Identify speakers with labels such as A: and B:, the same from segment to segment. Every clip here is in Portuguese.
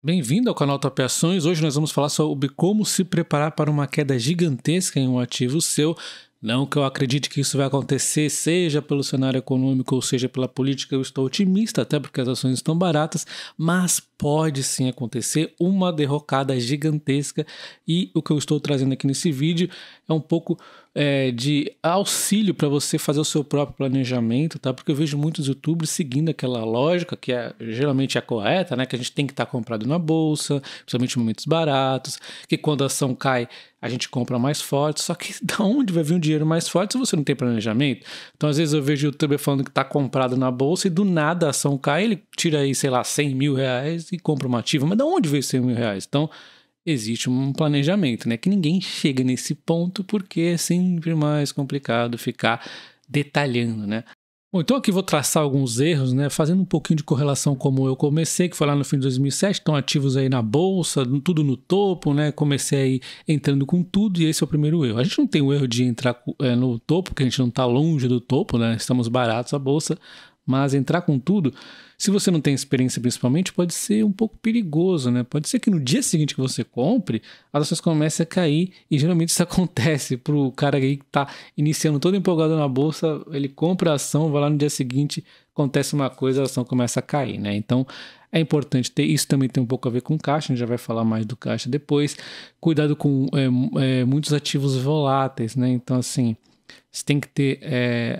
A: Bem-vindo ao canal Top Ações. Hoje nós vamos falar sobre como se preparar para uma queda gigantesca em um ativo seu. Não que eu acredite que isso vai acontecer, seja pelo cenário econômico ou seja pela política, eu estou otimista, até porque as ações estão baratas, mas pode sim acontecer uma derrocada gigantesca e o que eu estou trazendo aqui nesse vídeo é um pouco de auxílio para você fazer o seu próprio planejamento, tá? Porque eu vejo muitos youtubers seguindo aquela lógica que geralmente é correta, né? Que a gente tem que estar comprado na bolsa, principalmente em momentos baratos, que quando a ação cai a gente compra mais forte, só que da onde vai vir um dinheiro mais forte se você não tem planejamento? Então às vezes eu vejo o youtuber falando que está comprado na bolsa e do nada a ação cai, ele tira aí, sei lá, 100 mil reais e compra um ativo, mas da onde veio 100 mil reais? Então existe um planejamento, né? Que ninguém chega nesse ponto porque é sempre mais complicado ficar detalhando, né? Bom, então aqui vou traçar alguns erros, né? Fazendo um pouquinho de correlação como eu comecei, que foi lá no fim de 2007, estão ativos aí na bolsa, tudo no topo, né? Comecei aí entrando com tudo e esse é o primeiro erro. A gente não tem o erro de entrar no topo, porque a gente não está longe do topo, né? Estamos baratos a bolsa, mas entrar com tudo, se você não tem experiência principalmente, pode ser um pouco perigoso, né? Pode ser que no dia seguinte que você compre, as ações comecem a cair e geralmente isso acontece para o cara aí que está iniciando todo empolgado na bolsa, ele compra a ação, vai lá no dia seguinte, acontece uma coisa, a ação começa a cair, né? Então é importante ter, isso também tem um pouco a ver com caixa, a gente já vai falar mais do caixa depois, cuidado com muitos ativos voláteis, né? Então assim, você tem que ter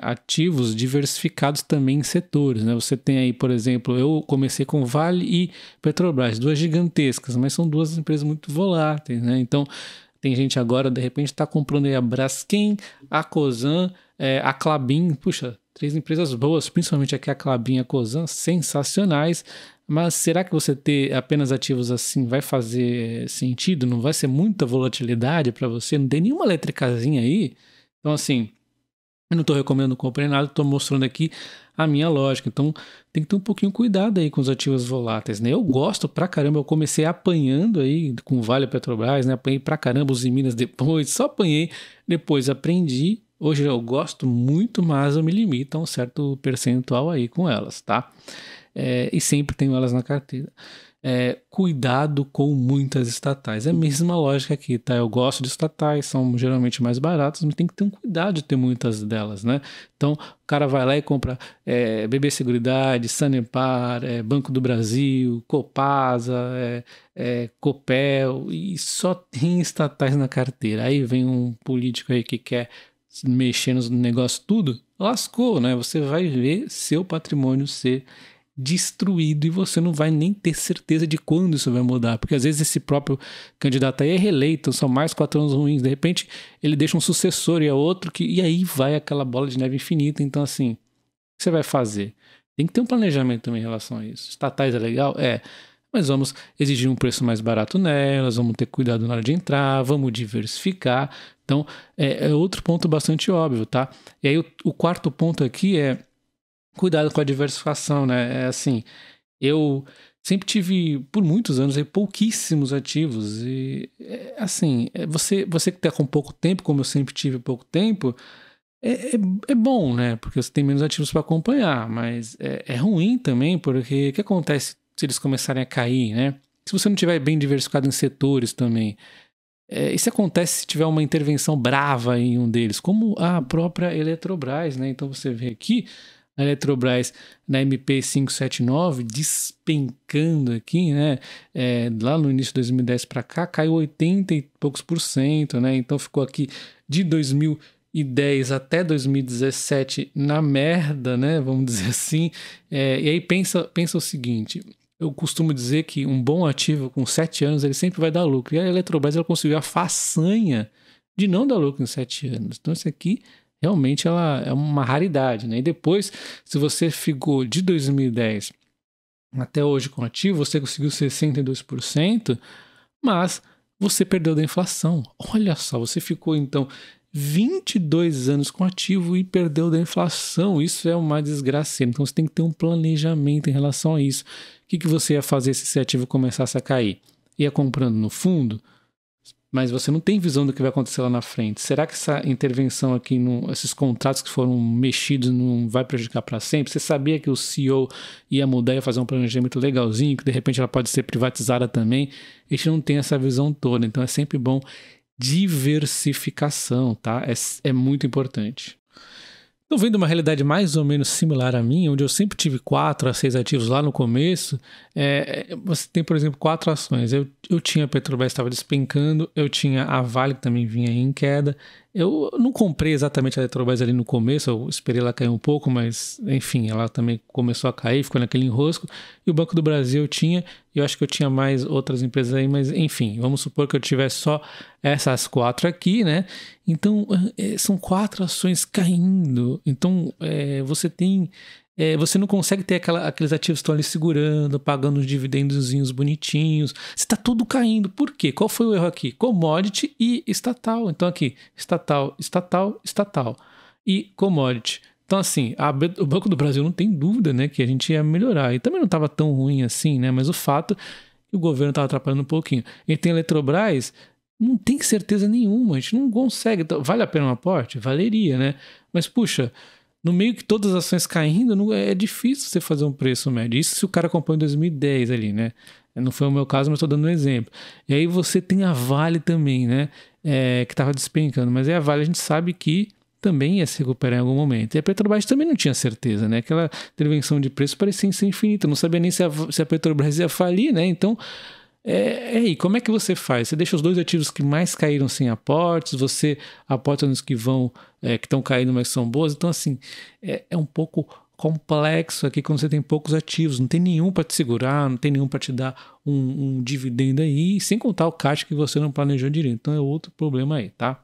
A: ativos diversificados também em setores, né? Você tem aí, por exemplo, eu comecei com Vale e Petrobras, duas gigantescas, mas são duas empresas muito voláteis, né? Então, tem gente agora, de repente, está comprando aí a Braskem, a Cosan, a Klabin, puxa, três empresas boas, principalmente aqui a Klabin e a Cosan, sensacionais, mas será que você ter apenas ativos assim vai fazer sentido? Não vai ser muita volatilidade para você? Não tem nenhuma eletricazinha aí? Então, assim, eu não estou recomendando comprar nada, estou mostrando aqui a minha lógica. Então, tem que ter um pouquinho cuidado aí com os ativos voláteis, né? Eu gosto pra caramba, eu comecei apanhando aí com Vale e Petrobras, né? Apanhei pra caramba os em Minas depois, só apanhei, depois aprendi. Hoje eu gosto muito, mas eu me limito a um certo percentual aí com elas, tá? E sempre tenho elas na carteira. Cuidado com muitas estatais. É a mesma lógica aqui, tá? Eu gosto de estatais, são geralmente mais baratas, mas tem que ter um cuidado de ter muitas delas, né? Então, o cara vai lá e compra BB Seguridade, Sanepar, Banco do Brasil, Copasa, Copel, e só tem estatais na carteira. Aí vem um político aí que quer mexer nos negócios tudo, lascou, né? Você vai ver seu patrimônio ser destruído e você não vai nem ter certeza de quando isso vai mudar, porque às vezes esse próprio candidato aí é reeleito, são mais 4 anos ruins, de repente ele deixa um sucessor e é outro, e aí vai aquela bola de neve infinita. Então assim, o que você vai fazer? Tem que ter um planejamento também em relação a isso. Estatais é legal? Mas vamos exigir um preço mais barato nelas, vamos ter cuidado na hora de entrar, vamos diversificar. Então é outro ponto bastante óbvio, tá? E aí o quarto ponto aqui é cuidado com a diversificação, né? Assim, eu sempre tive, por muitos anos, pouquíssimos ativos. E, assim, você que está com pouco tempo, como eu sempre tive pouco tempo, é bom, né? Porque você tem menos ativos para acompanhar. Mas é ruim também, porque o que acontece se eles começarem a cair, né? Se você não tiver bem diversificado em setores também. Isso acontece se tiver uma intervenção brava em um deles, como a própria Eletrobras, né? Então você vê aqui a Eletrobras na MP 579 despencando aqui, né? Lá no início de 2010 para cá caiu 80 e poucos %, né? Então ficou aqui de 2010 até 2017 na merda, né? Vamos dizer assim. E aí pensa o seguinte: eu costumo dizer que um bom ativo com 7 anos ele sempre vai dar lucro. E a Eletrobras ela conseguiu a façanha de não dar lucro em 7 anos. Então isso aqui realmente ela é uma raridade, né? E depois, se você ficou de 2010 até hoje com ativo, você conseguiu 62%, mas você perdeu da inflação. Olha só, você ficou então 22 anos com ativo e perdeu da inflação. Isso é uma desgraça. Então você tem que ter um planejamento em relação a isso. O que você ia fazer se esse ativo começasse a cair? Ia comprando no fundo? mas você não tem visão do que vai acontecer lá na frente. Será que essa intervenção aqui, esses contratos que foram mexidos, não vai prejudicar para sempre? Você sabia que o CEO ia mudar, ia fazer um planejamento legalzinho, que de repente ela pode ser privatizada também? A gente não tem essa visão toda, então é sempre bom diversificação, tá? É muito importante. Então, vendo uma realidade mais ou menos similar à minha, onde eu sempre tive 4 a 6 ativos lá no começo, você tem, por exemplo, 4 ações. Eu tinha a Petrobras que estava despencando, eu tinha a Vale que também vinha em queda. Eu não comprei exatamente a Petrobras ali no começo, eu esperei ela cair um pouco, mas enfim, ela também começou a cair, ficou naquele enrosco. E o Banco do Brasil eu tinha, eu acho que eu tinha mais outras empresas aí, mas enfim, vamos supor que eu tivesse só essas 4 aqui, né? Então, são 4 ações caindo. Então, você tem... você não consegue ter aqueles ativos que estão ali segurando, pagando uns dividendozinhos bonitinhos. Está tudo caindo. Por quê? Qual foi o erro aqui? Commodity e estatal. Então aqui, estatal, estatal, estatal. E commodity. Então assim, o Banco do Brasil não tem dúvida, né, que a gente ia melhorar. E também não estava tão ruim assim, né? Mas o fato é que o governo estava atrapalhando um pouquinho. E tem a Eletrobras, não tem certeza nenhuma. A gente não consegue. Então, vale a pena um aporte? Valeria, né? Mas puxa... No meio que todas as ações caindo, é difícil você fazer um preço médio. Isso se o cara comprou em 2010 ali, né? Não foi o meu caso, mas estou dando um exemplo. E aí você tem a Vale também, né? Que estava despencando. Mas aí a Vale a gente sabe que também ia se recuperar em algum momento. E a Petrobras também não tinha certeza, né? Aquela intervenção de preço parecia ser infinita. Não sabia nem se a Petrobras ia falir, né? Então... E como é que você faz? Você deixa os 2 ativos que mais caíram sem aportes, você aporta nos que que estão caindo, mas são boas. Então, assim, é um pouco complexo aqui quando você tem poucos ativos. Não tem nenhum para te segurar, não tem nenhum para te dar um dividendo aí, sem contar o caixa que você não planejou direito. Então, é outro problema aí, tá?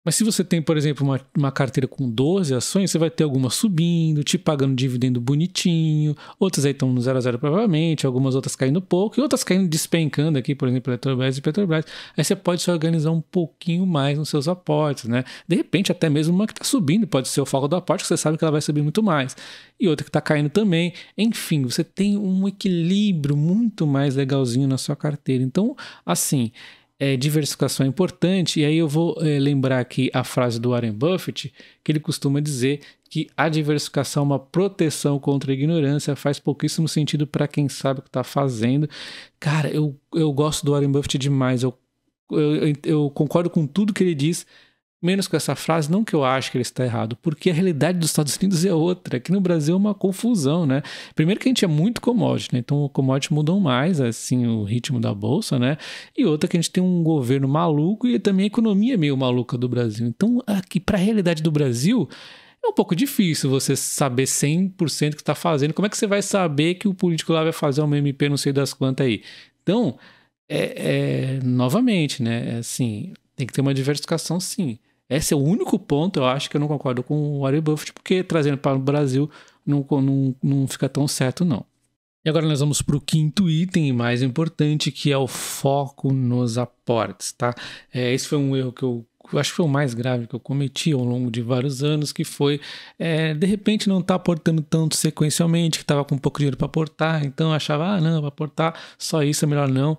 A: Mas se você tem, por exemplo, uma carteira com 12 ações, você vai ter algumas subindo, te pagando dividendo bonitinho, outras aí estão no 0 a 0 provavelmente, algumas outras caindo pouco, e outras caindo despencando aqui, por exemplo, Eletrobras e Petrobras. Aí você pode se organizar um pouquinho mais nos seus aportes, né? De repente, até mesmo uma que está subindo, pode ser o foco do aporte, que você sabe que ela vai subir muito mais. E outra que está caindo também. Enfim, você tem um equilíbrio muito mais legalzinho na sua carteira. Então, assim... diversificação é importante, e aí eu vou lembrar aqui a frase do Warren Buffett, que ele costuma dizer que a diversificação é uma proteção contra a ignorância, faz pouquíssimo sentido para quem sabe o que está fazendo. Cara, eu gosto do Warren Buffett demais, eu concordo com tudo que ele diz, menos com essa frase, não que eu acho que ele está errado, porque a realidade dos Estados Unidos é outra. Aqui no Brasil é uma confusão, né? Primeiro que a gente é muito commodity, né? Então o commodity mudam mais, assim, o ritmo da bolsa, né? E outra que a gente tem um governo maluco e também a economia meio maluca do Brasil. Então aqui, para a realidade do Brasil, é um pouco difícil você saber 100% o que está fazendo. Como é que você vai saber que o político lá vai fazer uma MP não sei das quantas aí? Então, novamente, né? Assim, tem que ter uma diversificação, sim. Esse é o único ponto, eu acho, que eu não concordo com o Warren Buffett, porque trazendo para o Brasil não fica tão certo, não. E agora nós vamos para o 5º item mais importante, que é o foco nos aportes, tá? Esse foi um erro que eu acho que foi o mais grave que eu cometi ao longo de vários anos, que foi, de repente, não estar aportando tanto sequencialmente, que estava com pouco dinheiro para aportar, então eu achava, não, para aportar só isso é melhor não.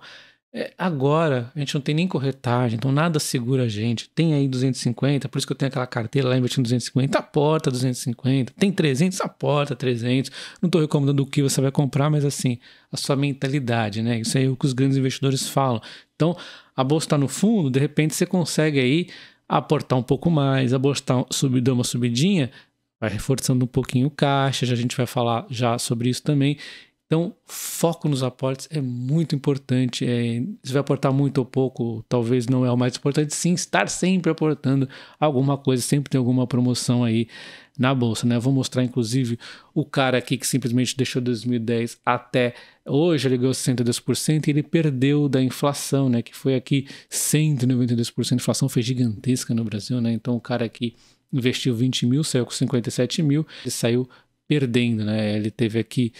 A: Agora, a gente não tem nem corretagem, então nada segura a gente. Tem aí 250, por isso que eu tenho aquela carteira lá investindo 250, aporta 250. Tem 300, aporta 300. Não estou recomendando o que você vai comprar, mas assim, a sua mentalidade, né? Isso aí é o que os grandes investidores falam. Então, a bolsa está no fundo, de repente você consegue aí aportar um pouco mais, a bolsa dar uma subidinha, vai reforçando um pouquinho o caixa, a gente vai falar já sobre isso também. Então, foco nos aportes é muito importante. Se vai aportar muito ou pouco, talvez não é o mais importante. Sim, estar sempre aportando alguma coisa, sempre tem alguma promoção aí na bolsa, né? Eu vou mostrar, inclusive, o cara aqui que simplesmente deixou 2010 até hoje, ele ganhou 62% e ele perdeu da inflação, né? Que foi aqui 192%. A inflação foi gigantesca no Brasil, né? Então, o cara aqui investiu 20 mil, saiu com 57 mil, ele saiu perdendo, né? Ele teve aqui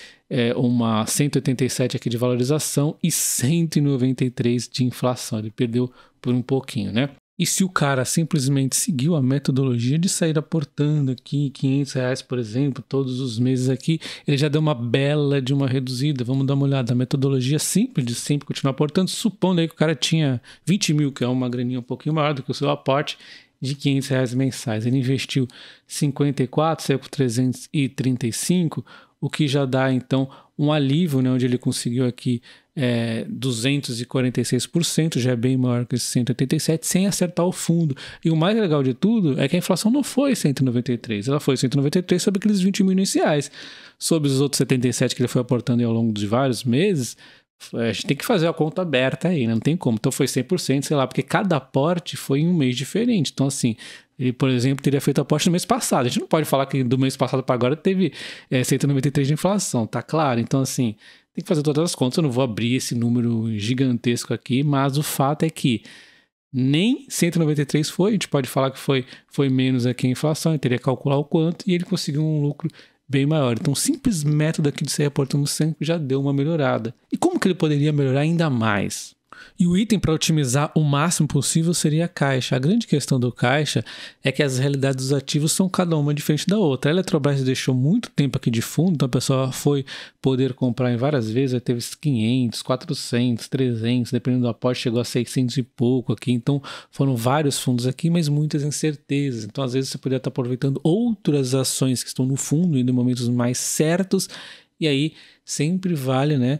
A: uma 187 aqui de valorização e 193 de inflação. Ele perdeu por um pouquinho, né? E se o cara simplesmente seguiu a metodologia de sair aportando aqui R$500, por exemplo, todos os meses aqui, ele já deu uma bela de uma reduzida. Vamos dar uma olhada. A metodologia simples de sempre continuar aportando, supondo aí que o cara tinha 20 mil, que é uma graninha um pouquinho maior do que o seu aporte de R$500 mensais. Ele investiu 54, saiu por 335, o que já dá então um alívio, né, onde ele conseguiu aqui 246%, já é bem maior que esse 187, sem acertar o fundo. E o mais legal de tudo é que a inflação não foi 193, ela foi 193 sobre aqueles 20 mil iniciais. Sobre os outros 77 que ele foi aportando ao longo de vários meses, a gente tem que fazer a conta aberta aí, né? Não tem como. Então foi 100%, sei lá, porque cada aporte foi em um mês diferente. Então, assim, ele, por exemplo, teria feito aporte no mês passado. A gente não pode falar que do mês passado para agora teve 193 de inflação, tá claro? Então, assim, tem que fazer todas as contas. Eu não vou abrir esse número gigantesco aqui, mas o fato é que nem 193 foi. A gente pode falar que foi menos aqui a inflação, ele teria que calcular o quanto, e ele conseguiu um lucro bem maior. Então, o simples método aqui de sair aportando sempre já deu uma melhorada. E como que ele poderia melhorar ainda mais? E o item para otimizar o máximo possível seria a caixa. A grande questão do caixa é que as realidades dos ativos são cada uma diferente da outra. A Eletrobras deixou muito tempo aqui de fundo, então a pessoa foi poder comprar em várias vezes, aí teve 500, 400, 300, dependendo do aporte, chegou a 600 e pouco aqui. Então foram vários fundos aqui, mas muitas incertezas. Então às vezes você poderia estar aproveitando outras ações que estão no fundo e em momentos mais certos. E aí sempre vale, né,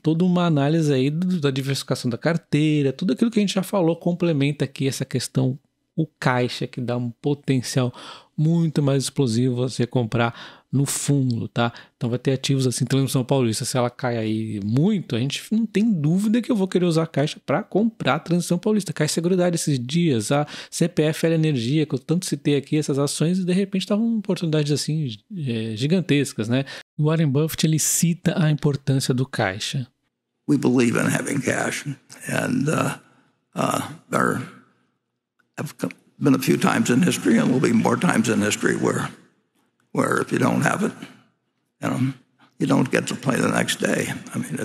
A: toda uma análise aí da diversificação da carteira, tudo aquilo que a gente já falou complementa aqui essa questão, o caixa, que dá um potencial muito mais explosivo você comprar no fundo, tá? Então vai ter ativos assim, Transmissão Paulista, se ela cai aí muito, a gente não tem dúvida que eu vou querer usar a caixa para comprar a Transmissão Paulista. Caixa Seguridade esses dias, a CPF Energia, que eu tanto citei aqui, essas ações, e de repente estavam oportunidades assim gigantescas, né? O Warren Buffett, ele cita a importância do caixa.
B: We believe in having cash, and there have been a few times in history, and will be more times in history where if you don't have it, you don't get to play the next day. I mean,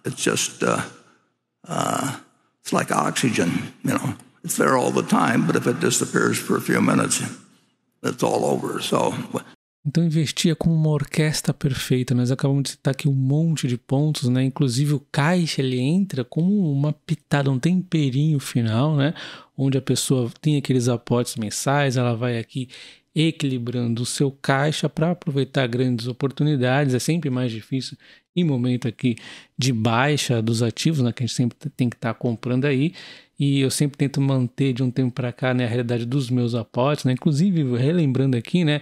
B: it's just it's like oxygen. It's there all the time, but if it disappears for a few minutes, it's all over. So.
A: Então investir é como uma orquestra perfeita. Nós acabamos de citar aqui um monte de pontos, né? Inclusive o caixa, ele entra como uma pitada, um temperinho final, né? Onde a pessoa tem aqueles aportes mensais, ela vai aqui equilibrando o seu caixa para aproveitar grandes oportunidades. É sempre mais difícil em momento aqui de baixa dos ativos, né? Que a gente sempre tem que estar comprando aí. E eu sempre tento manter de um tempo para cá, né, a realidade dos meus aportes, né? Inclusive, relembrando aqui, né?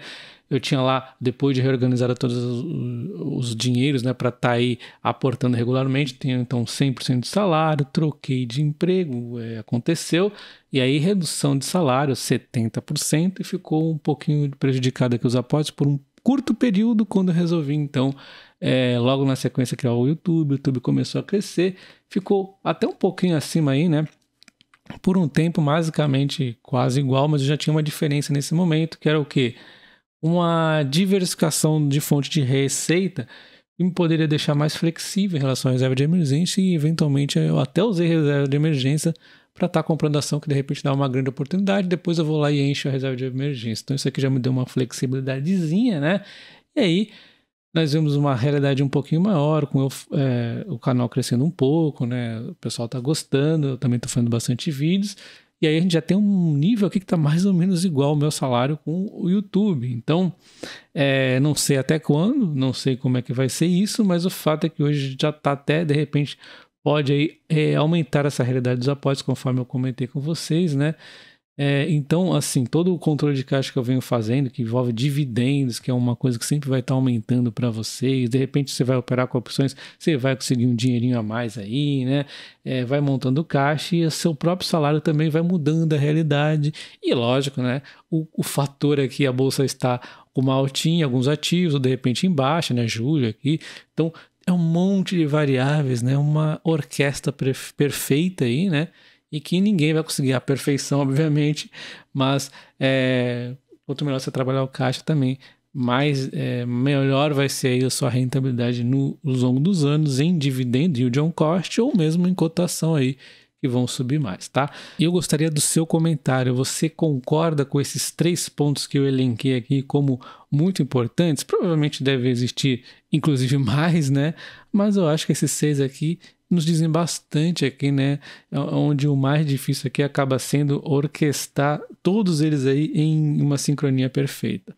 A: Eu tinha lá, depois de reorganizar todos os dinheiros, né, para estar aí aportando regularmente, tenho então 100% de salário, troquei de emprego, aconteceu, e aí redução de salário, 70%, e ficou um pouquinho prejudicado aqui os aportes por um curto período, quando eu resolvi então, logo na sequência, criar o YouTube começou a crescer, ficou até um pouquinho acima aí, né, por um tempo basicamente quase igual, mas eu já tinha uma diferença nesse momento, que era o quê? Uma diversificação de fonte de receita que me poderia deixar mais flexível em relação à reserva de emergência, e eventualmente eu até usei reserva de emergência para estar comprando ação que de repente dá uma grande oportunidade, depois eu vou lá e encho a reserva de emergência. Então isso aqui já me deu uma flexibilidadezinha, né? E aí nós vemos uma realidade um pouquinho maior, com o canal crescendo um pouco, né? O pessoal está gostando, eu também estou fazendo bastante vídeos. E aí a gente já tem um nível aqui que está mais ou menos igual ao meu salário com o YouTube. Então, não sei até quando, não sei como é que vai ser isso, mas o fato é que hoje já está até, de repente, pode aí, aumentar essa realidade dos aportes, conforme eu comentei com vocês, né? Então, assim, todo o controle de caixa que eu venho fazendo, que envolve dividendos, que é uma coisa que sempre vai estar aumentando para vocês, de repente você vai operar com opções, você vai conseguir um dinheirinho a mais aí, né? Vai montando caixa, e o seu próprio salário também vai mudando a realidade. E lógico, né? O fator aqui, a bolsa está com uma altinha, alguns ativos, ou de repente em baixa, né? Julho aqui. Então, é um monte de variáveis, né? Uma orquestra perfeita aí, né? E que ninguém vai conseguir a perfeição, obviamente, mas quanto melhor você trabalhar o caixa também, melhor vai ser aí a sua rentabilidade no longo dos anos em dividendo, yield on cost, ou mesmo em cotação aí, que vão subir mais, tá? E eu gostaria do seu comentário. Você concorda com esses 3 pontos que eu elenquei aqui como muito importantes? Provavelmente deve existir, inclusive, mais, né? Mas eu acho que esses 6 aqui nos dizem bastante aqui, né? Onde o mais difícil aqui acaba sendo orquestrar todos eles aí em uma sincronia perfeita.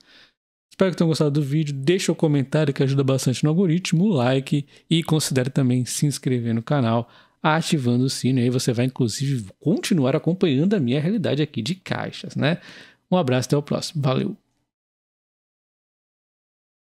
A: Espero que tenham gostado do vídeo. Deixa o comentário que ajuda bastante no algoritmo, o like e considere também se inscrever no canal, ativando o sino. E aí você vai, inclusive, continuar acompanhando a minha realidade aqui de caixas, né? Um abraço, até o próximo. Valeu!